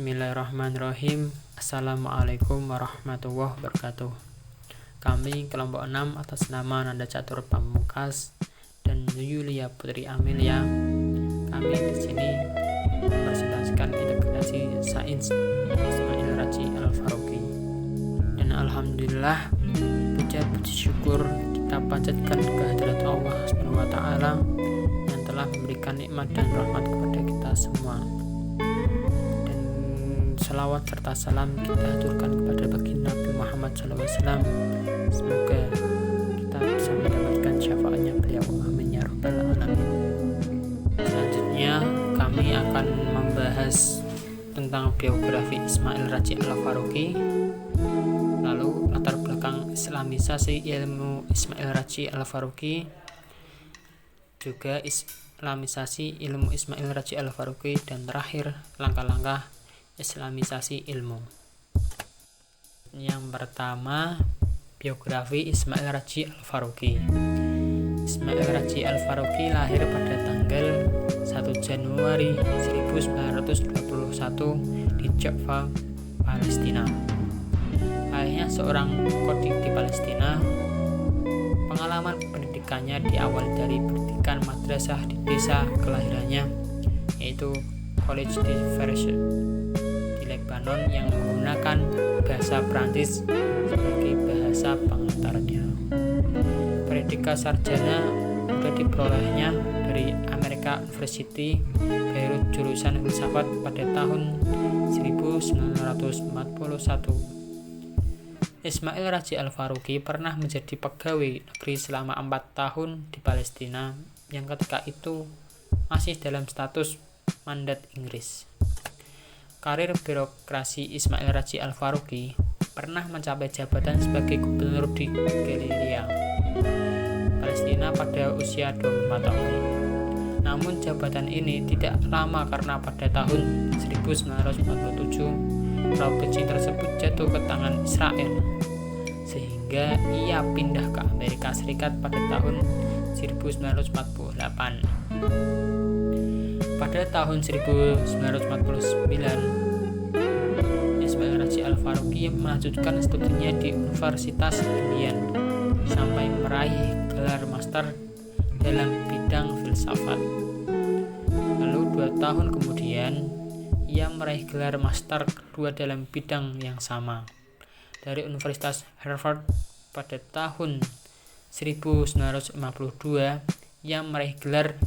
Bismillahirrahmanirrahim. Assalamualaikum warahmatullahi wabarakatuh. Kami kelompok 6 atas nama Nanda Catur Pamungkas dan Yulia Putri Amelia. Kami di sini mempresentasikan integrasi sains Ismail Raji Al-Faruqi. Dan alhamdulillah, puji syukur kita panjatkan kehadirat Allah SWT yang telah memberikan nikmat dan rahmat kepada kita semua. Salawat serta salam kita haturkan kepada baginda Nabi Muhammad SAW. Semoga kita bisa mendapatkan syafaatnya beliau. Amin ya rabbal alamin. Selanjutnya kami akan membahas tentang biografi Ismail Raji Al-Faruqi, lalu latar belakang islamisasi ilmu Ismail Raji Al-Faruqi, juga islamisasi ilmu Ismail Raji Al-Faruqi, dan terakhir langkah-langkah islamisasi ilmu. Yang pertama, biografi Ismail Raji Al-Faruqi. Ismail Raji Al-Faruqi lahir pada tanggal 1 Januari 1921 di Jaffa, Palestina. Ayahnya seorang qadhi di Palestina. Pengalaman pendidikannya diawali dari pendidikan madrasah di desa kelahirannya, yaitu Collège de Versailles di Lebanon, yang menggunakan bahasa Prancis sebagai bahasa pengantarnya. Predikat sarjana sudah diperolehnya dari American University Beirut jurusan filsafat pada tahun 1941. Ismail Raji Al-Faruqi pernah menjadi pegawai negeri selama 4 tahun di Palestina yang ketika itu masih dalam status mandat Inggris. Karir birokrasi Ismail Raji Al-Faruqi pernah mencapai jabatan sebagai gubernur di Galilea, Palestina pada usia 25 tahun. Namun jabatan ini tidak lama karena pada tahun 1947 provinsi tersebut jatuh ke tangan Israel, sehingga ia pindah ke Amerika Serikat pada tahun 1948. Pada tahun 1949, Ismail Raji Al-Faruqi melanjutkan studinya di Universitas Indiana sampai meraih gelar master dalam bidang filsafat. Lalu 2 tahun kemudian, ia meraih gelar master kedua dalam bidang yang sama dari Universitas Harvard. Pada tahun 1952, ia meraih gelar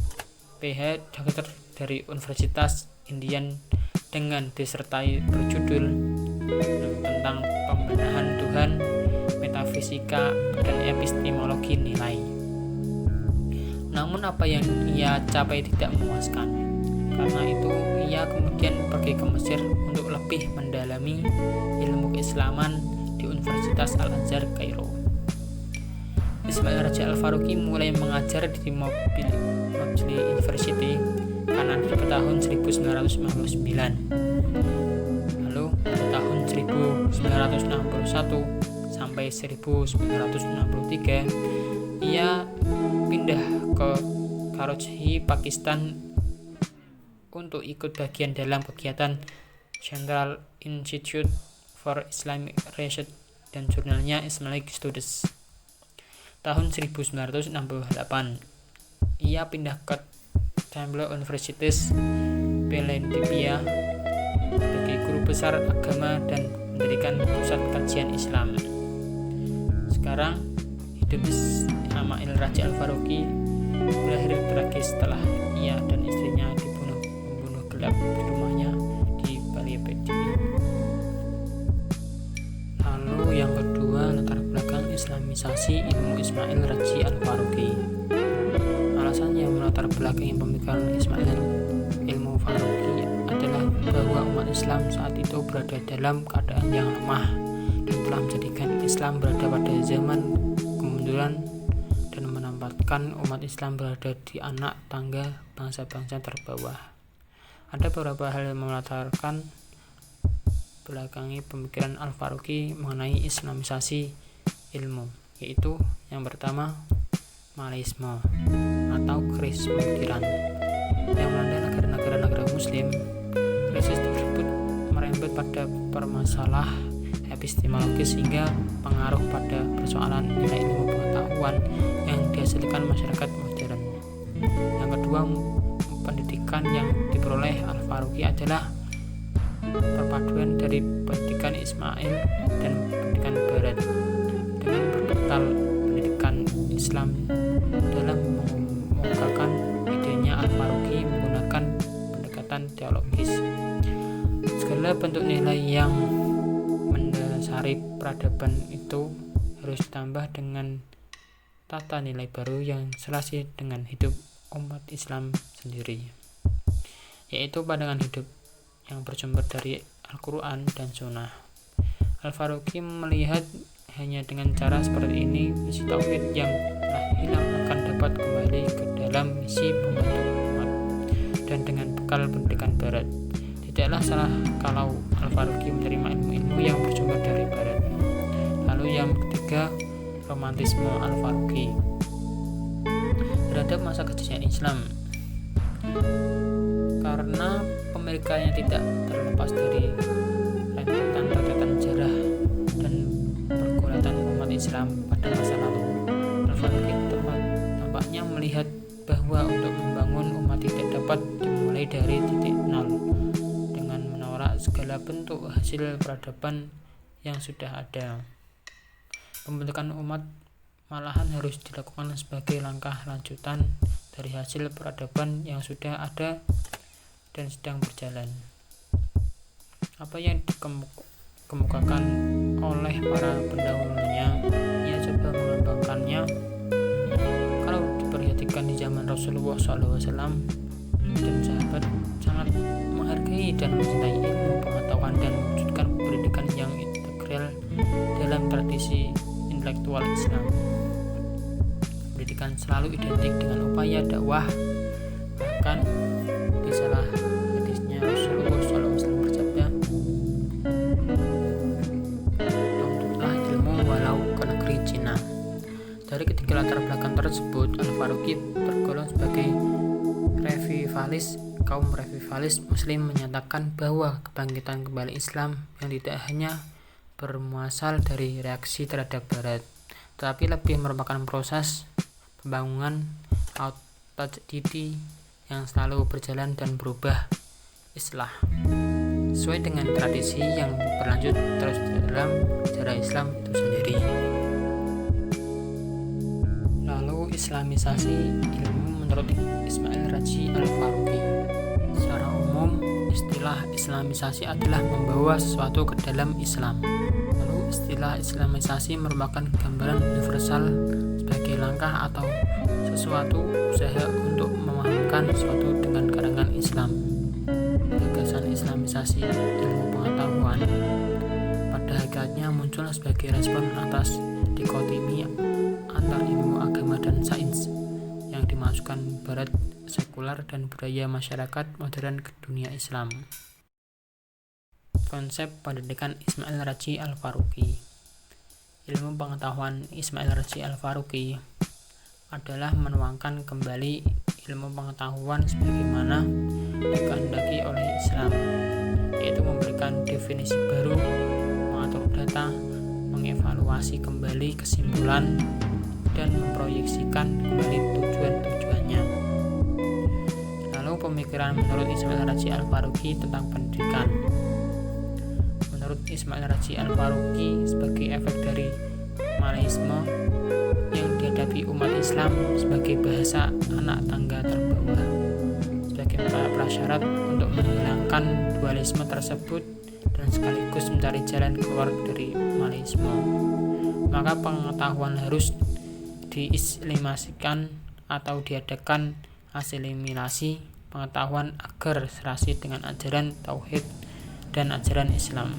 Ph.D. dari Universitas Indiana dengan disertasi berjudul tentang pembenahan Tuhan, metafisika, dan epistemologi nilai. Namun apa yang ia capai tidak memuaskan. Karena itu ia kemudian pergi ke Mesir untuk lebih mendalami ilmu keislaman di Universitas Al-Azhar, Kairo. Ismail Raji Al-Faruqi mulai mengajar di Mobile University Kanada pada tahun 1959. Lalu pada tahun 1961 sampai 1963 ia pindah ke Karachi, Pakistan untuk ikut bagian dalam kegiatan Central Institute for Islamic Research dan jurnalnya Islamic Studies. Tahun 1968 ia pindah ke Temple Universitas Philadelphia sebagai guru besar agama dan mendirikan pusat kajian Islam. Sekarang hidup Ismail Raji Al-Faruqi berakhir tragis setelah ia dan istrinya membunuh gelap di rumahnya di Bali. Lalu yang kedua, latar belakang islamisasi ilmu Ismail Raji Al-Faruqi. Alasan yang melatar belakangi pemikiran Ismail ilmu Faruqi adalah bahwa umat Islam saat itu berada dalam keadaan yang lemah dan telah menjadikan Islam berada pada zaman kemunduran dan menempatkan umat Islam berada di anak tangga bangsa-bangsa terbawah. Ada beberapa hal yang melatarkan belakangi pemikiran Al-Faruqi mengenai islamisasi ilmu, yaitu yang pertama, Malaisme atau krisis pemikiran yang melanda negara-negara muslim. Krisis tersebut pada permasalah epistemologis hingga pengaruh pada persoalan nilai ilmu pengetahuan yang dihasilkan masyarakat modern. Yang kedua, pendidikan yang diperoleh Al-Faruqi adalah perpaduan dari pendidikan Ismail dan pendidikan Barat dengan berbekal pendidikan Islam. Dalam mengungkapkan idenya, Al-Faruqi menggunakan pendekatan teologis. Segala bentuk nilai yang mendasari peradaban itu harus ditambah dengan tata nilai baru yang selasih dengan hidup umat Islam sendiri, yaitu pandangan hidup yang bersumber dari Al-Quran dan Sunnah. Al-Faruqi melihat hanya dengan cara seperti ini misi tauhid yang telah hilang akan dapat kembali ke dalam misi membantu umat. Dan dengan bekal pendidikan Barat, tidaklah salah kalau Al-Faruqi menerima ilmu-ilmu yang bersumber dari Barat. Lalu yang ketiga, romantisme Al-Faruqi terhadap masa kejayaan Islam. Karena pemikirannya tidak terlepas dari rentetan sejarah dan pergulatan umat Islam pada masa lalu, Al-Faruqi tampaknya melihat bahwa untuk membangun umat tidak dapat dimulai dari titik nol dengan menolak segala bentuk hasil peradaban yang sudah ada. Pembentukan umat malahan harus dilakukan sebagai langkah lanjutan dari hasil peradaban yang sudah ada dan sedang berjalan. Apa yang dikemukakan oleh para pendahulunya, ia coba mengembangkannya. Kalau diperhatikan di zaman Rasulullah SAW dan sahabat sangat menghargai dan mencintai ilmu pengetahuan dan mewujudkan pendidikan yang integral dalam tradisi intelektual Islam. Pendidikan selalu identik dengan upaya dakwah. Bahkan di salah hadisnya Rasulullah SAW bersabda, "Tuntutlah ilmu walau ke negeri Cina." Dari ketiga latar belakang tersebut, Al-Faruqi tergolong sebagai revivalis. Kaum revivalis Muslim menyatakan bahwa kebangkitan kembali Islam yang tidak hanya bermuasal dari reaksi terhadap Barat, tetapi lebih merupakan proses pembangunan tajdidi yang selalu berjalan dan berubah, islah, sesuai dengan tradisi yang berlanjut terus dalam sejarah Islam itu sendiri. Lalu Islamisasi ilmu menurut Ismail Raji Al-Faruqi. Secara umum, istilah Islamisasi adalah membawa sesuatu ke dalam Islam. Lalu istilah Islamisasi merupakan gambaran universal sebagai langkah atau sesuatu usaha untuk memahamkan sesuatu dengan karangan Islam. Gagasan Islamisasi ilmu pengetahuan pada hakikatnya muncul sebagai respon atas dikotomi antar ilmu agama dan sains yang dimasukkan Barat sekular dan budaya masyarakat modern ke dunia Islam. Konsep pendidikan Ismail Raji Al-Faruqi. Ilmu pengetahuan Ismail Raji Al-Faruqi adalah menuangkan kembali ilmu pengetahuan sebagaimana dikehendaki oleh Islam, yaitu memberikan definisi baru, mengatur data, mengevaluasi kembali kesimpulan, dan memproyeksikan kembali tujuan-tujuannya. Lalu pemikiran menurut Ismail Raji Al-Faruqi tentang pendidikan. Menurut Ismail Raji Al-Faruqi, sebagai efek dari Malaisme yang dihadapi umat Islam sebagai bahasa anak tangga terbawah, sebagai prasyarat untuk menghilangkan dualisme tersebut dan sekaligus mencari jalan keluar dari Malaisme, maka pengetahuan harus diislimasikan atau diadakan asimilasi pengetahuan agar serasi dengan ajaran tauhid dan ajaran Islam.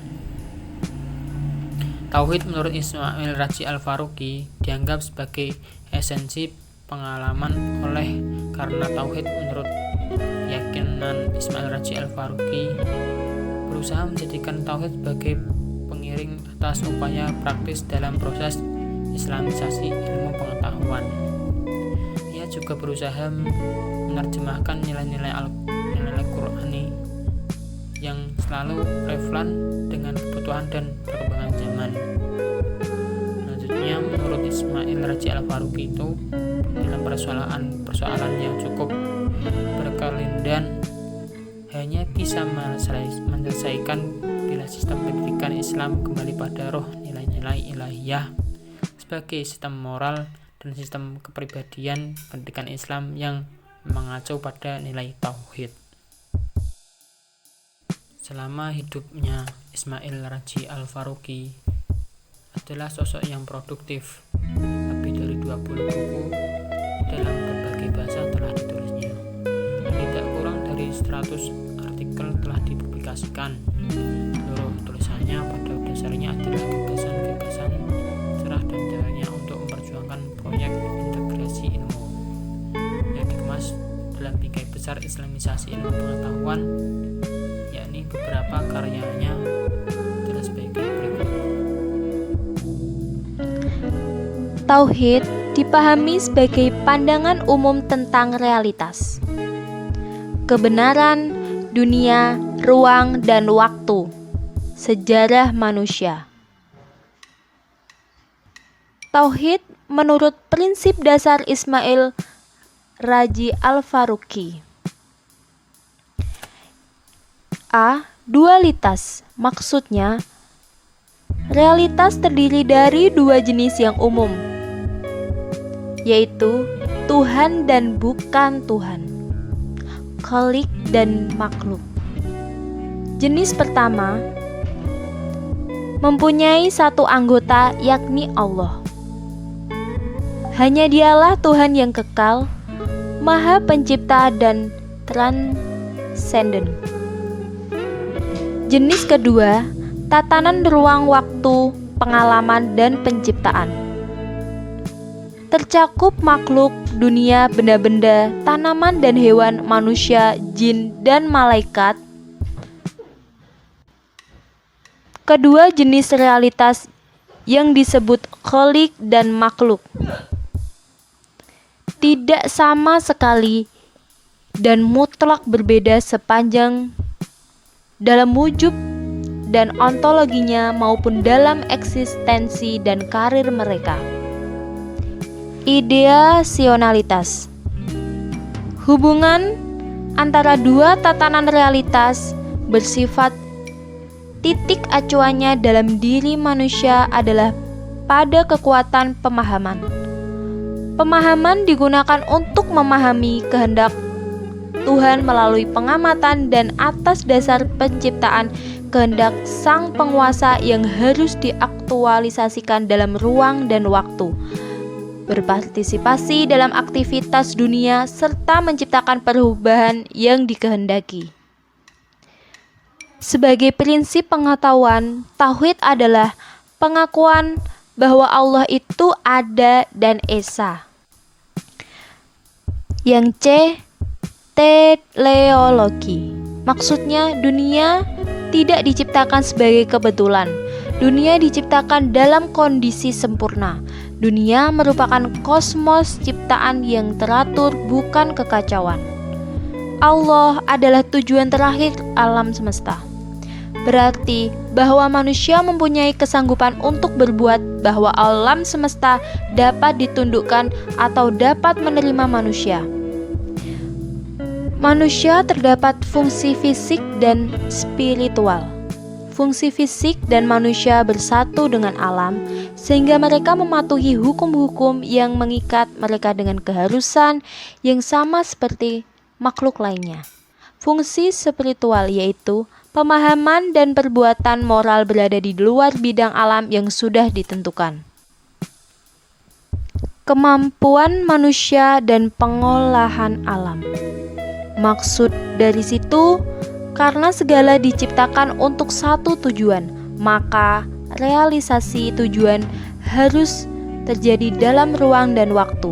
Tauhid menurut Ismail Raji Al-Faruqi dianggap sebagai esensi pengalaman oleh karena tauhid menurut keyakinan Ismail Raji Al-Faruqi berusaha menjadikan tauhid sebagai pengiring atas upaya praktis dalam proses Islamisasi ilmu pengetahuan. Ia juga berusaha menerjemahkan nilai-nilai Qur'ani yang selalu relevan dengan kebutuhan dan perkembangan zaman. Selanjutnya, menurut Ismail Raji Al-Faruqi itu dalam persoalan yang cukup berkelindan hanya bisa menyelesaikan bila sistem pendidikan Islam kembali pada roh nilai-nilai ilahiyah sebagai sistem moral dan sistem kepribadian pendidikan Islam yang mengacu pada nilai tauhid. Selama hidupnya, Ismail Raji Al-Faruqi adalah sosok yang produktif. Lebih dari 20 buku dalam berbagai bahasa telah ditulisnya. Tidak kurang dari 100 artikel telah dipublikasikan. Seluruh tulisannya pada dasarnya adalah gagasan-gagasan cerah dan jalannya untuk memperjuangkan proyek integrasi ilmu yang dikemas dalam bingkai besar Islamisasi ilmu pengetahuan, yakni beberapa karyanya adalah sebagai berikut. Tauhid dipahami sebagai pandangan umum tentang realitas, kebenaran, dunia, ruang, dan waktu, sejarah manusia. Tauhid menurut prinsip dasar Ismail Raji Al-Faruqi. A. Dualitas, maksudnya realitas terdiri dari dua jenis yang umum, yaitu Tuhan dan bukan Tuhan, khalik dan makhluk. Jenis pertama mempunyai satu anggota, yakni Allah. Hanya Dialah Tuhan yang kekal, Maha Pencipta dan transenden. Jenis kedua, tatanan ruang waktu, pengalaman dan penciptaan. Tercakup makhluk, dunia, benda-benda, tanaman dan hewan, manusia, jin dan malaikat. Kedua jenis realitas yang disebut khalik dan makhluk tidak sama sekali dan mutlak berbeda sepanjang dalam wujud dan ontologinya maupun dalam eksistensi dan karir mereka. Ideasionalitas, hubungan antara dua tatanan realitas bersifat titik acuannya dalam diri manusia adalah pada kekuatan pemahaman. Pemahaman digunakan untuk memahami kehendak Tuhan melalui pengamatan dan atas dasar penciptaan kehendak sang penguasa yang harus diaktualisasikan dalam ruang dan waktu, berpartisipasi dalam aktivitas dunia serta menciptakan perubahan yang dikehendaki. Sebagai prinsip pengetahuan, tauhid adalah pengakuan bahwa Allah itu ada dan esa. Yang C, teleologi. Maksudnya dunia tidak diciptakan sebagai kebetulan. Dunia diciptakan dalam kondisi sempurna. Dunia merupakan kosmos ciptaan yang teratur, bukan kekacauan. Allah adalah tujuan terakhir alam semesta. Berarti bahwa manusia mempunyai kesanggupan untuk berbuat, bahwa alam semesta dapat ditundukkan atau dapat menerima manusia. Manusia terdapat fungsi fisik dan spiritual. Fungsi fisik dan manusia bersatu dengan alam, sehingga mereka mematuhi hukum-hukum yang mengikat mereka dengan keharusan yang sama seperti makhluk lainnya. Fungsi spiritual yaitu pemahaman dan perbuatan moral berada di luar bidang alam yang sudah ditentukan. Kemampuan manusia dan pengolahan alam. Maksud dari situ, karena segala diciptakan untuk satu tujuan, maka realisasi tujuan harus terjadi dalam ruang dan waktu.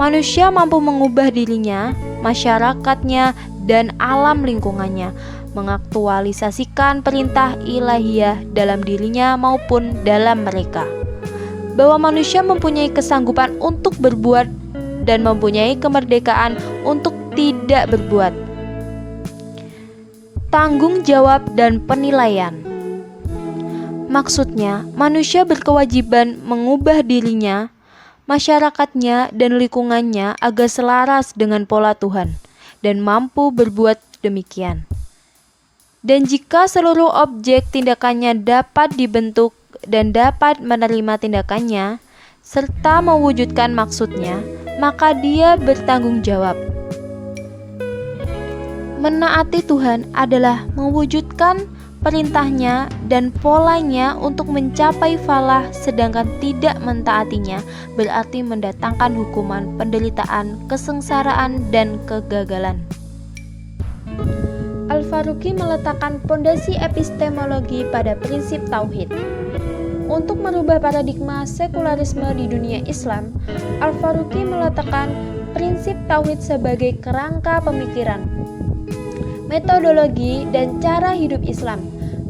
Manusia mampu mengubah dirinya, masyarakatnya, dan alam lingkungannya, mengaktualisasikan perintah ilahiyah dalam dirinya maupun dalam mereka. Bahwa manusia mempunyai kesanggupan untuk berbuat dan mempunyai kemerdekaan untuk tidak berbuat. tanggung jawab dan penilaian. Maksudnya, manusia berkewajiban mengubah dirinya, masyarakatnya, dan lingkungannya agar selaras dengan pola Tuhan dan mampu berbuat demikian. Dan jika seluruh objek tindakannya dapat dibentuk dan dapat menerima tindakannya, serta mewujudkan maksudnya, maka dia bertanggung jawab. Menaati Tuhan adalah mewujudkan perintahnya dan polanya untuk mencapai falah, sedangkan tidak mentaatinya berarti mendatangkan hukuman, penderitaan, kesengsaraan, dan kegagalan. Al-Faruqi meletakkan pondasi epistemologi pada prinsip tauhid. Untuk merubah paradigma sekularisme di dunia Islam, Al-Faruqi meletakkan prinsip tauhid sebagai kerangka pemikiran, metodologi, dan cara hidup Islam.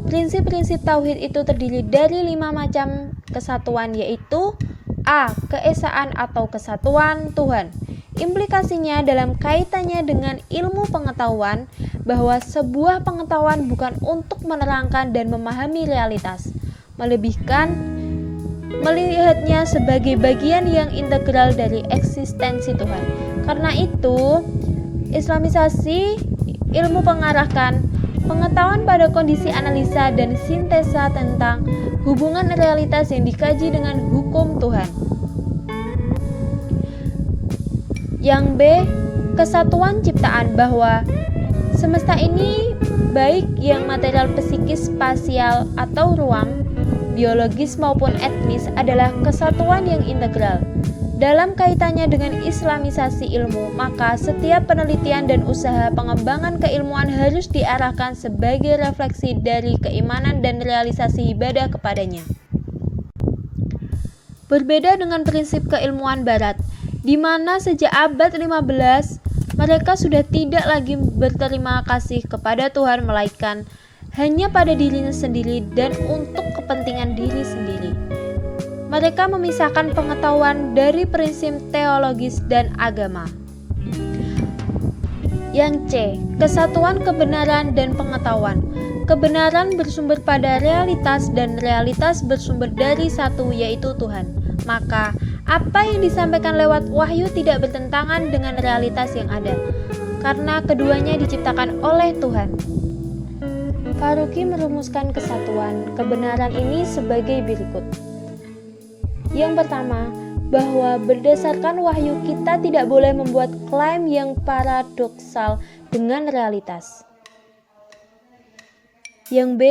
Prinsip-prinsip tauhid itu terdiri dari 5 macam kesatuan, yaitu A. Keesaan atau kesatuan Tuhan. Implikasinya dalam kaitannya dengan ilmu pengetahuan, bahwa sebuah pengetahuan bukan untuk menerangkan dan memahami realitas, melihatnya sebagai bagian yang integral dari eksistensi Tuhan. Karena itu, Islamisasi ilmu mengarahkan pengetahuan pada kondisi analisa dan sintesa tentang hubungan realitas yang dikaji dengan hukum Tuhan. Yang B. Kesatuan ciptaan, bahwa semesta ini, baik yang material, psikis, spasial, atau ruang, biologis maupun etnis, adalah kesatuan yang integral. Dalam kaitannya dengan Islamisasi ilmu, maka setiap penelitian dan usaha pengembangan keilmuan harus diarahkan sebagai refleksi dari keimanan dan realisasi ibadah kepadanya. Berbeda dengan prinsip keilmuan Barat, di mana sejak abad 15 mereka sudah tidak lagi berterima kasih kepada Tuhan, melainkan hanya pada dirinya sendiri dan untuk kepentingan diri sendiri. Mereka memisahkan pengetahuan dari prinsip teologis dan agama. Yang C. Kesatuan kebenaran dan pengetahuan. Kebenaran bersumber pada realitas dan realitas bersumber dari satu, yaitu Tuhan. Maka, apa yang disampaikan lewat wahyu tidak bertentangan dengan realitas yang ada, karena keduanya diciptakan oleh Tuhan. Faruqi merumuskan kesatuan kebenaran ini sebagai berikut. Yang pertama, bahwa berdasarkan wahyu kita tidak boleh membuat klaim yang paradoksal dengan realitas. Yang B,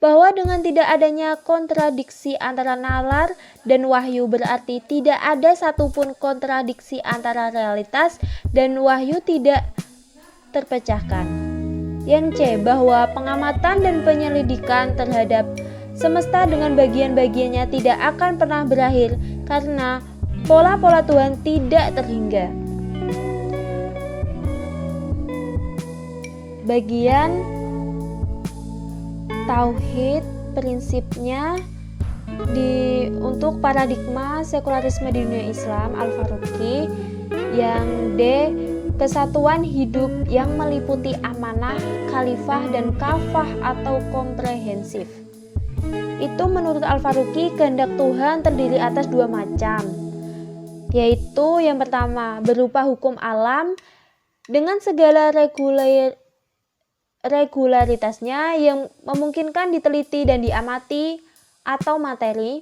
bahwa dengan tidak adanya kontradiksi antara nalar dan wahyu berarti tidak ada satupun kontradiksi antara realitas dan wahyu tidak terpecahkan. Yang C, bahwa pengamatan dan penyelidikan terhadap semesta dengan bagian-bagiannya tidak akan pernah berakhir karena pola-pola Tuhan tidak terhingga. Bagian tauhid prinsipnya untuk paradigma sekularisme di dunia Islam, Al-Faruqi. Yang D, kesatuan hidup yang meliputi amanah, khalifah, dan kafah atau komprehensif. Itu menurut Al-Faruqi kehendak Tuhan terdiri atas 2 macam, yaitu yang pertama berupa hukum alam dengan segala regularitasnya yang memungkinkan diteliti dan diamati atau materi.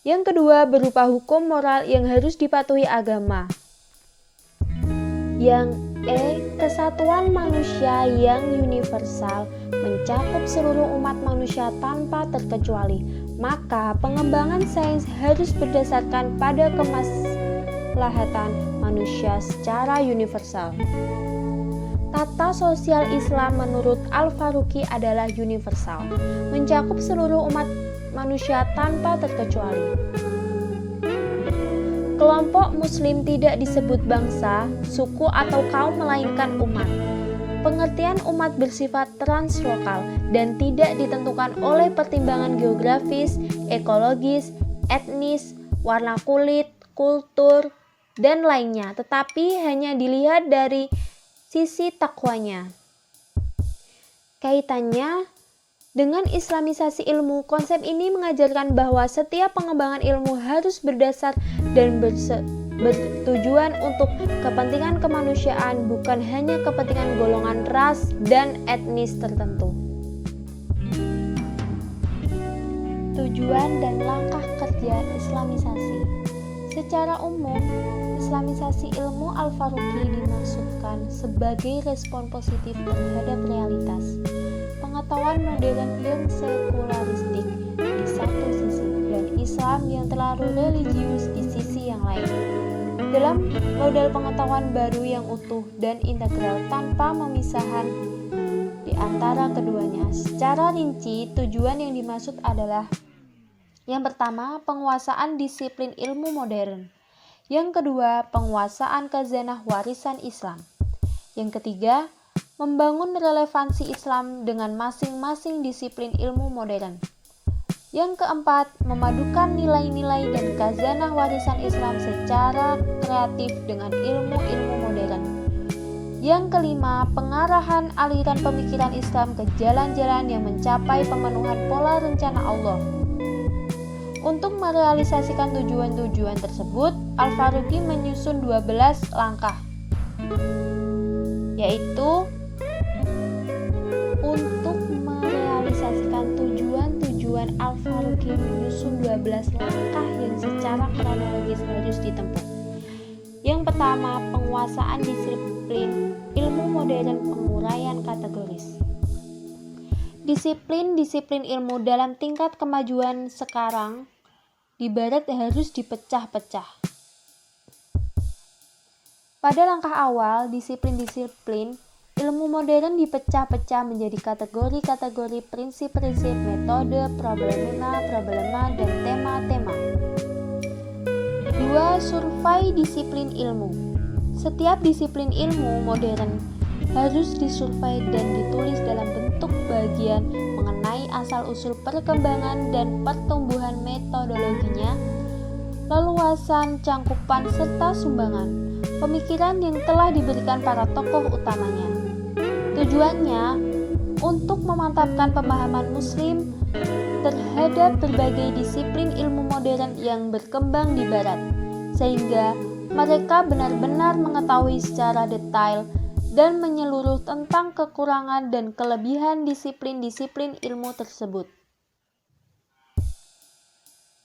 Yang kedua berupa hukum moral yang harus dipatuhi agama. Yang E, kesatuan manusia yang universal mencakup seluruh umat manusia tanpa terkecuali. Maka pengembangan sains harus berdasarkan pada kemaslahatan manusia secara universal. Tata sosial Islam menurut Al-Faruqi adalah universal, mencakup seluruh umat manusia tanpa terkecuali. Kelompok Muslim tidak disebut bangsa, suku, atau kaum, melainkan umat. Pengertian umat bersifat translokal dan tidak ditentukan oleh pertimbangan geografis, ekologis, etnis, warna kulit, kultur, dan lainnya, tetapi hanya dilihat dari sisi takwanya. Kaitannya dengan islamisasi ilmu, konsep ini mengajarkan bahwa setiap pengembangan ilmu harus berdasar dan bertujuan untuk kepentingan kemanusiaan, bukan hanya kepentingan golongan ras dan etnis tertentu. Tujuan dan langkah kerja islamisasi. Secara umum, islamisasi ilmu Al-Faruqi dimaksudkan sebagai respon positif terhadap realitas pengetahuan modern yang sekularistik di satu sisi dan Islam yang terlalu religius di sisi yang lain, dalam model pengetahuan baru yang utuh dan integral tanpa pemisahan di antara keduanya. Secara rinci, tujuan yang dimaksud adalah: yang pertama, penguasaan disiplin ilmu modern. Yang kedua, penguasaan khazanah warisan Islam. Yang ketiga, membangun relevansi Islam dengan masing-masing disiplin ilmu modern. Yang keempat, memadukan nilai-nilai dan khazanah warisan Islam secara kreatif dengan ilmu-ilmu modern. Yang kelima, pengarahan aliran pemikiran Islam ke jalan-jalan yang mencapai pemenuhan pola rencana Allah. Untuk merealisasikan tujuan-tujuan tersebut, Al-Faruqi menyusun 12 langkah, yaitu untuk merealisasikan tujuan Al-Faruqi menyusun 12 langkah yang secara kronologis harus ditempuh. Yang pertama, penguasaan disiplin ilmu modern, penguraian kategoris. Disiplin-disiplin ilmu dalam tingkat kemajuan sekarang di barat harus dipecah-pecah. Pada langkah awal, disiplin-disiplin ilmu modern dipecah-pecah menjadi kategori-kategori, prinsip-prinsip, metode, problema, dan tema-tema. 2. Survei disiplin ilmu. Setiap disiplin ilmu modern harus disurvei dan ditulis dalam bentuk bagian mengenai asal-usul perkembangan dan pertumbuhan metodologinya, leluasan cangkupan serta sumbangan pemikiran yang telah diberikan para tokoh utamanya. Tujuannya untuk memantapkan pemahaman Muslim terhadap berbagai disiplin ilmu modern yang berkembang di Barat, sehingga mereka benar-benar mengetahui secara detail dan menyeluruh tentang kekurangan dan kelebihan disiplin-disiplin ilmu tersebut.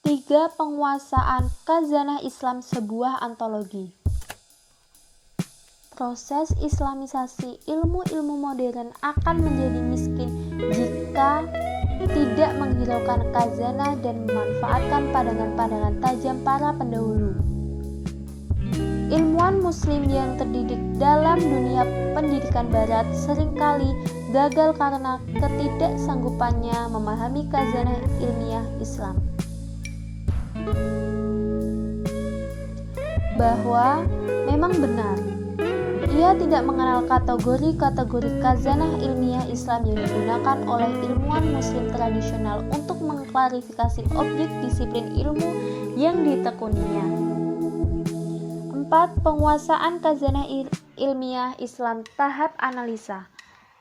3. Penguasaan khazanah Islam, sebuah antologi. Proses islamisasi ilmu-ilmu modern akan menjadi miskin jika tidak menghiraukan khazanah dan memanfaatkan pandangan-pandangan tajam para pendahulu. Ilmuwan Muslim yang terdidik dalam dunia pendidikan Barat seringkali gagal karena ketidaksanggupannya memahami khazanah ilmiah Islam. Bahwa memang benar, ia tidak mengenal kategori-kategori khazanah ilmiah Islam yang digunakan oleh ilmuwan Muslim tradisional untuk mengklarifikasi objek disiplin ilmu yang ditekuninya. 4. Penguasaan khazanah ilmiah Islam, tahap analisa.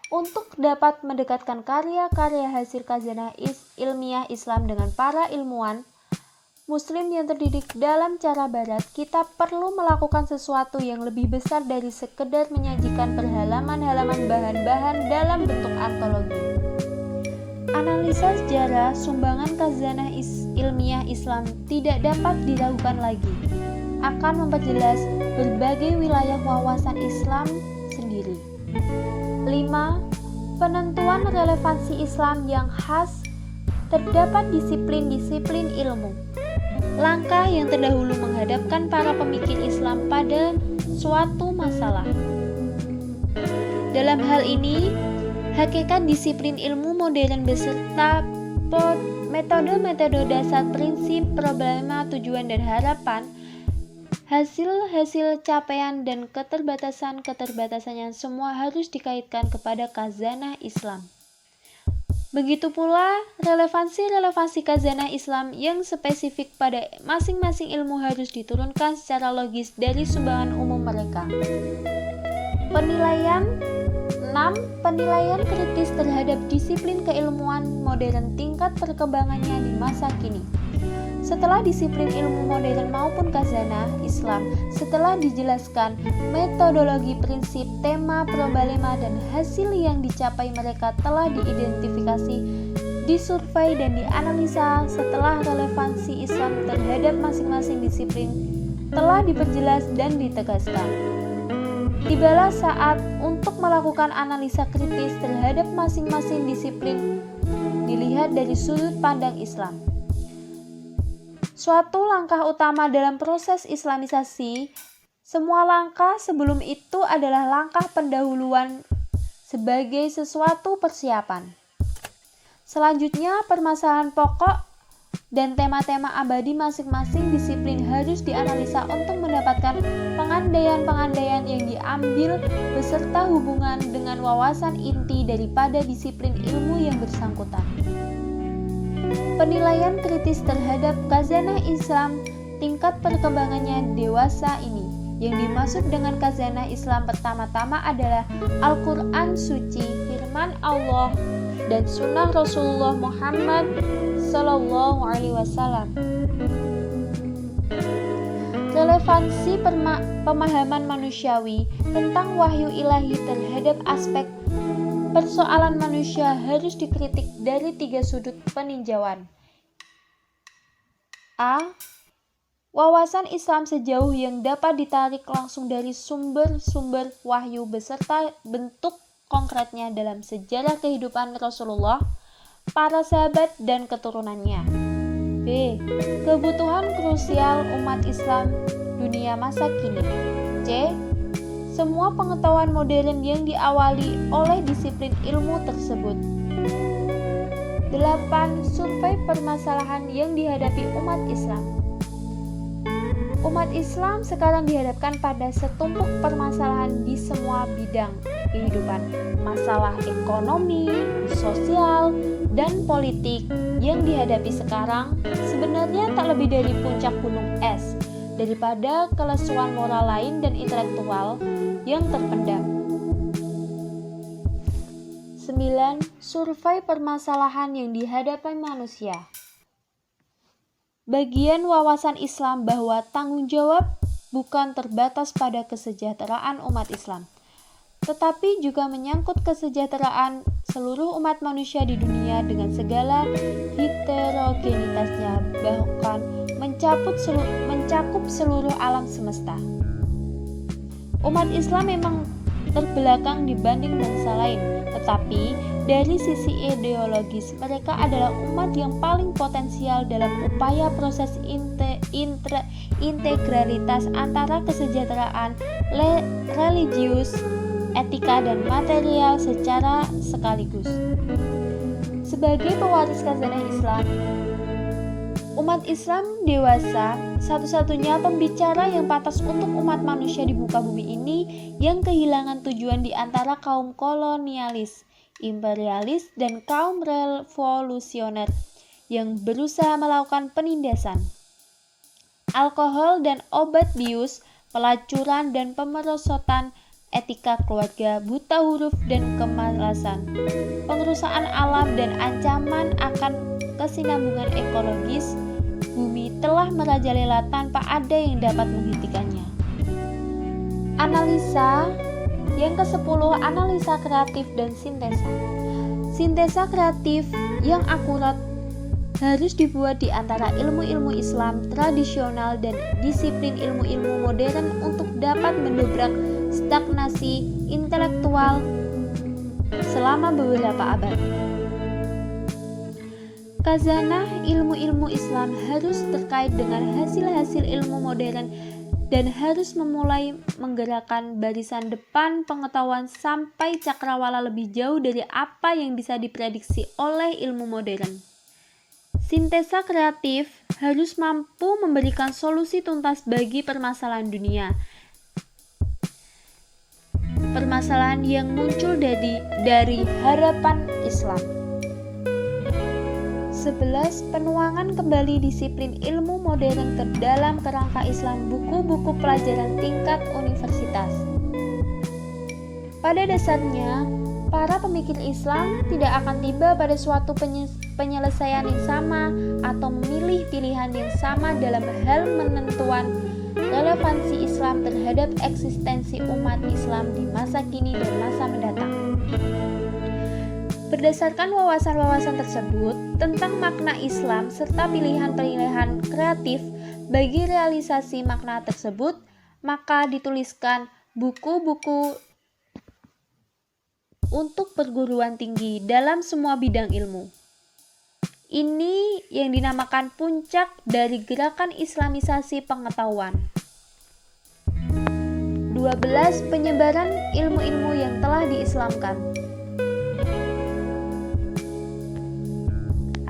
Untuk dapat mendekatkan karya-karya hasil khazanah ilmiah Islam dengan para ilmuwan Muslim yang terdidik dalam cara Barat, kita perlu melakukan sesuatu yang lebih besar dari sekedar menyajikan berhalaman-halaman bahan-bahan dalam bentuk antologi. Analisa sejarah sumbangan khazanah ilmiah Islam tidak dapat diragukan lagi, akan memperjelas berbagai wilayah wawasan Islam sendiri. 5. Penentuan relevansi Islam yang khas. Terdapat disiplin-disiplin ilmu, langkah yang terdahulu menghadapkan para pemikir Islam pada suatu masalah. Dalam hal ini, hakikat disiplin ilmu modern beserta metode-metode dasar, prinsip, problema, tujuan, dan harapan, hasil-hasil capaian dan keterbatasan-keterbatasannya semua harus dikaitkan kepada khazanah Islam. Begitu pula relevansi-relevansi khazanah Islam yang spesifik pada masing-masing ilmu harus diturunkan secara logis dari sumbangan umum mereka. Penilaian 6 Penilaian kritis terhadap disiplin keilmuan modern tingkat perkembangannya di masa kini. Setelah disiplin ilmu modern maupun khazanah Islam, setelah dijelaskan metodologi, prinsip, tema, problema, dan hasil yang dicapai, mereka telah diidentifikasi, disurvei, dan dianalisa. Setelah relevansi Islam terhadap masing-masing disiplin telah diperjelas dan ditegaskan, tibalah saat untuk melakukan analisa kritis terhadap masing-masing disiplin dilihat dari sudut pandang Islam. Suatu langkah utama dalam proses Islamisasi, semua langkah sebelum itu adalah langkah pendahuluan sebagai sesuatu persiapan. Selanjutnya, permasalahan pokok dan tema-tema abadi masing-masing disiplin harus dianalisa untuk mendapatkan pengandaian-pengandaian yang diambil beserta hubungan dengan wawasan inti daripada disiplin ilmu yang bersangkutan. Penilaian kritis terhadap khazanah Islam tingkat perkembangannya dewasa ini. Yang dimaksud dengan khazanah Islam pertama-tama adalah Al-Quran Suci, firman Allah, dan sunnah Rasulullah Muhammad Sallallahu Alaihi Wasallam. Relevansi pemahaman manusiawi tentang wahyu ilahi terhadap aspek persoalan manusia harus dikritik dari 3 sudut peninjauan. A. Wawasan Islam sejauh yang dapat ditarik langsung dari sumber-sumber wahyu beserta bentuk konkretnya dalam sejarah kehidupan Rasulullah, para sahabat, dan keturunannya. B. Kebutuhan krusial umat Islam dunia masa kini. C. Semua pengetahuan modern yang diawali oleh disiplin ilmu tersebut. 8. Survei permasalahan yang dihadapi umat Islam. Umat Islam sekarang dihadapkan pada setumpuk permasalahan di semua bidang kehidupan. Masalah ekonomi, sosial, dan politik yang dihadapi sekarang sebenarnya tak lebih dari puncak gunung es daripada kelesuan moral lain dan intelektual yang terpendam. 9. Survei permasalahan yang dihadapi manusia. Bagian wawasan Islam bahwa tanggung jawab bukan terbatas pada kesejahteraan umat Islam, tetapi juga menyangkut kesejahteraan seluruh umat manusia di dunia dengan segala heterogenitasnya, bahkan mencakup seluruh alam semesta. Umat Islam memang terbelakang dibanding bangsa lain, tetapi dari sisi ideologis mereka adalah umat yang paling potensial dalam upaya proses integralitas antara kesejahteraan religius, etika, dan material secara sekaligus. Sebagai pewaris khazanah Islam, umat Islam dewasa satu-satunya pembicara yang pantas untuk umat manusia di muka bumi ini yang kehilangan tujuan di antara kaum kolonialis, imperialis, dan kaum revolusioner yang berusaha melakukan penindasan, alkohol dan obat bius, pelacuran dan pemerosotan, etika keluarga, buta huruf dan kemalasan, pengerusakan alam, dan ancaman akan kesinambungan ekologis bumi telah merajalela tanpa ada yang dapat menghentikannya. Analisa yang ke-10, analisa kreatif dan sintesa. Sintesa kreatif yang akurat harus dibuat di antara ilmu-ilmu Islam tradisional dan disiplin ilmu-ilmu modern untuk dapat mendobrak stagnasi intelektual selama beberapa abad. Khazanah ilmu-ilmu Islam harus terkait dengan hasil-hasil ilmu modern dan harus memulai menggerakkan barisan depan pengetahuan sampai cakrawala lebih jauh dari apa yang bisa diprediksi oleh ilmu modern. Sintesa kreatif harus mampu memberikan solusi tuntas bagi permasalahan dunia. Permasalahan yang muncul dari harapan Islam. 11. Penuangan kembali disiplin ilmu modern ke dalam kerangka Islam, buku-buku pelajaran tingkat universitas. Pada dasarnya, Para pemikir Islam tidak akan tiba pada suatu penyelesaian yang sama atau memilih pilihan yang sama dalam hal menentukan relevansi Islam terhadap eksistensi umat Islam di masa kini dan masa mendatang. Berdasarkan wawasan-wawasan tersebut tentang makna Islam serta pilihan-pilihan kreatif bagi realisasi makna tersebut, maka dituliskan buku-buku untuk perguruan tinggi dalam semua bidang ilmu. Ini yang dinamakan puncak dari gerakan Islamisasi pengetahuan. 12. Penyebaran ilmu-ilmu yang telah diislamkan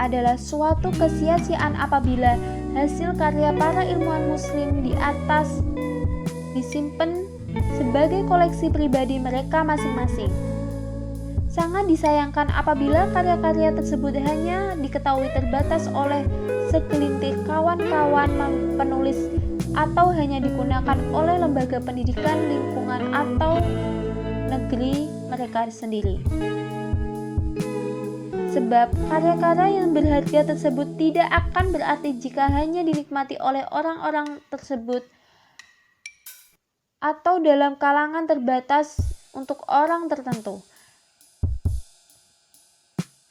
adalah suatu kesia-siaan apabila hasil karya para ilmuwan muslim di atas disimpan sebagai koleksi pribadi mereka masing-masing. Sangat disayangkan apabila karya-karya tersebut hanya diketahui terbatas oleh segelintir kawan-kawan penulis atau hanya digunakan oleh lembaga pendidikan lingkungan atau negeri mereka sendiri. Sebab karya-karya yang berharga tersebut tidak akan berarti jika hanya dinikmati oleh orang-orang tersebut atau dalam kalangan terbatas untuk orang tertentu.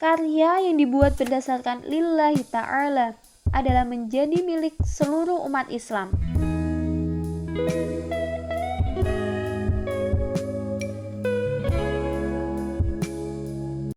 Karya yang dibuat berdasarkan lillahi ta'ala adalah menjadi milik seluruh umat Islam.